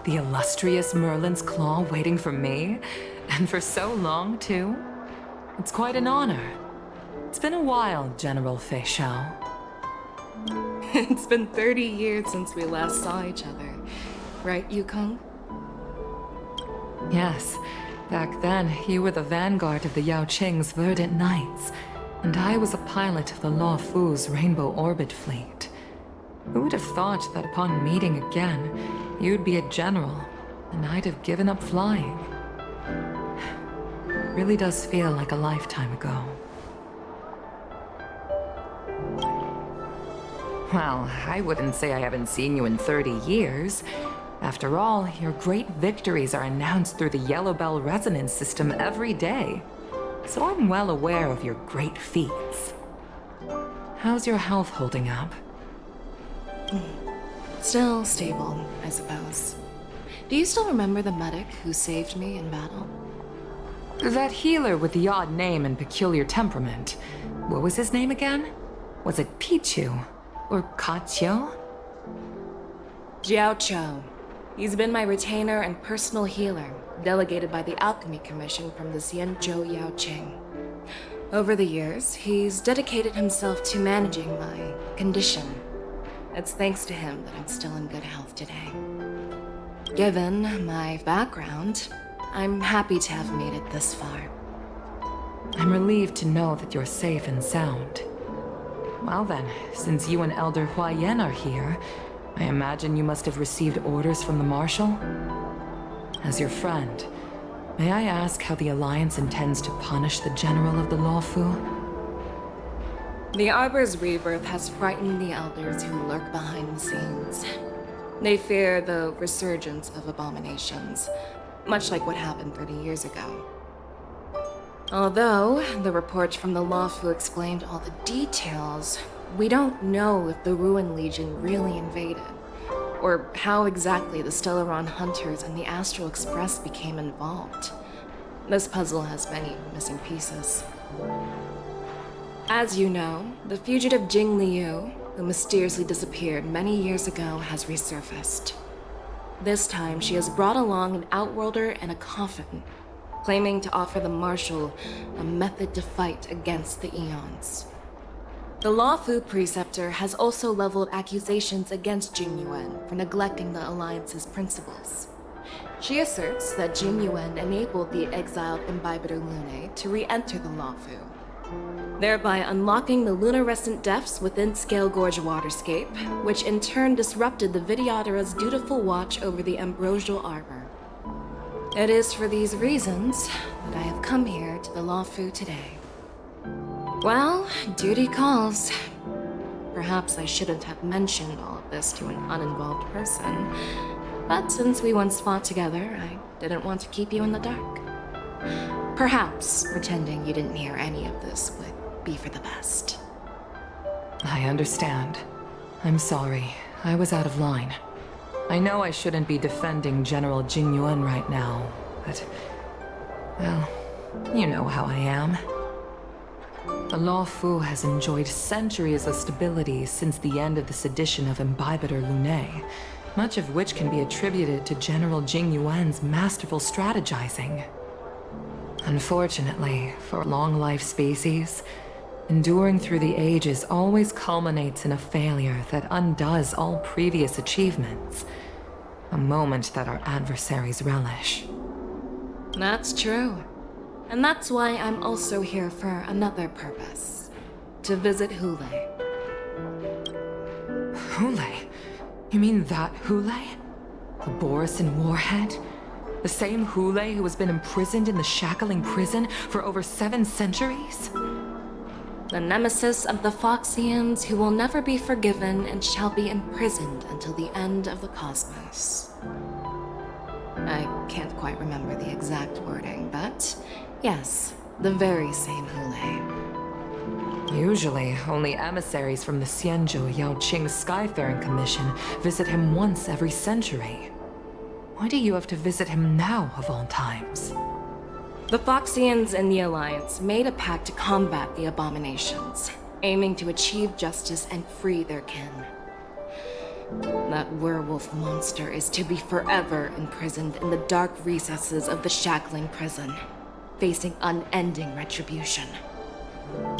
The illustrious Merlin's claw waiting for me? And for so long, too? It's quite an honor. It's been a while, General FEIXIAO. It's been 30 years since we last saw each other. Right, Yukong? Yes. Back then, you were the vanguard of the Yao Qing's Verdant Knights, and I was a pilot of the Law Fu's Rainbow Orbit Fleet. Who would have thought that upon meeting again, you'd be a general, and I'd have given up flying? It really does feel like a lifetime ago. Well, I wouldn't say I haven't seen you in 30 years. After all, your great victories are announced through the Yellow Bell resonance system every day. So I'm well aware of your great feats. How's your health holding up? Still stable, I suppose. Do you still remember the medic who saved me in battle? That healer with the odd name and peculiar temperament. What was his name again? Was it Pichu? Or Kachio? Jiao Cho. He's been my retainer and personal healer, delegated by the Alchemy Commission from the Xianzhou Yao Qing. Over the years, he's dedicated himself to managing my condition. It's thanks to him that I'm still in good health today. Given my background, I'm happy to have made it this far. I'm relieved to know that you're safe and sound. Well then, since you and Elder Huayan are here, I imagine you must have received orders from the Marshal? As your friend, may I ask how the Alliance intends to punish the General of the Lawfu? The Arbor's rebirth has frightened the Elders who lurk behind the scenes. They fear the resurgence of abominations, much like what happened 30 years ago. Although the reports from the Lawfu explained all the details, we don't know if the Ruan Legion really invaded, or how exactly the Stellaron Hunters and the Astral Express became involved. This puzzle has many missing pieces. As you know, the fugitive Jing Liu, who mysteriously disappeared many years ago, has resurfaced. This time, she has brought along an outworlder and a coffin, claiming to offer the Marshal a method to fight against the Eons. The Lawfu Preceptor has also leveled accusations against Jing Yuan for neglecting the Alliance's principles. She asserts that Jing Yuan enabled the exiled Imbibitor Lunae to re-enter the Lawfu, thereby unlocking the lunarescent depths within Scale Gorge Waterscape, which in turn disrupted the Vidyadhara's dutiful watch over the Ambrosial Arbor. It is for these reasons that I have come here to the Lawfu today. Well, duty calls. Perhaps I shouldn't have mentioned all of this to an uninvolved person, but since we once fought together, I didn't want to keep you in the dark. Perhaps pretending you didn't hear any of this would be for the best. I understand. I'm sorry. I was out of line. I know I shouldn't be defending General Jing Yuan right now, but... well, you know how I am. The Lawfu has enjoyed centuries of stability since the end of the sedition of Imbibitor Lunae, much of which can be attributed to General Jing Yuan's masterful strategizing. Unfortunately, for long-life species, enduring through the ages always culminates in a failure that undoes all previous achievements. A moment that our adversaries relish. That's true. And that's why I'm also here for another purpose. To visit Hule. Hule? You mean that Hule? The Borisin Warhead? The same Hule who has been imprisoned in the Shackling prison for over 7 centuries? The nemesis of the Foxians who will never be forgiven and shall be imprisoned until the end of the cosmos. I can't quite remember the exact wording, but yes, the very same Hule. Usually, only emissaries from the Xianzhou Yao Qing Skyfaring Commission visit him once every century. Why do you have to visit him now, of all times? The Foxians and the Alliance made a pact to combat the abominations, aiming to achieve justice and free their kin. The that werewolf monster is to be forever imprisoned in the dark recesses of the shackling prison, facing unending retribution.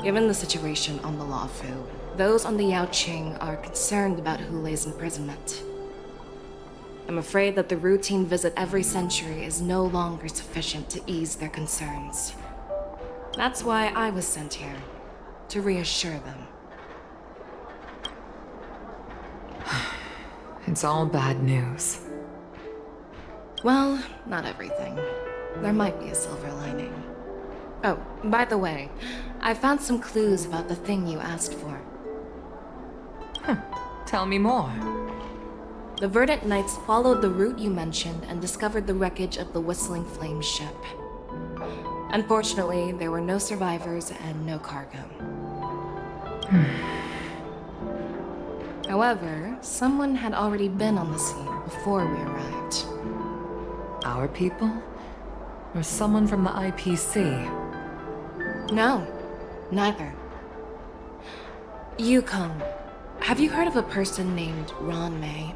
Given the situation on the Luofu, those on the Yaoqing are concerned about Hulei's imprisonment. I'm afraid that the routine visit every century is no longer sufficient to ease their concerns. That's why I was sent here, to reassure them. It's all bad news. Well, not everything. There might be a silver lining. Oh, by the way, I found some clues about the thing you asked for. Tell me more. The Verdant Knights followed the route you mentioned and discovered the wreckage of the Whistling Flame ship. Unfortunately, there were no survivors and no cargo. However, someone had already been on the scene before we arrived. Our people? Or someone from the IPC? No, neither. Yukong, have you heard of a person named MEI?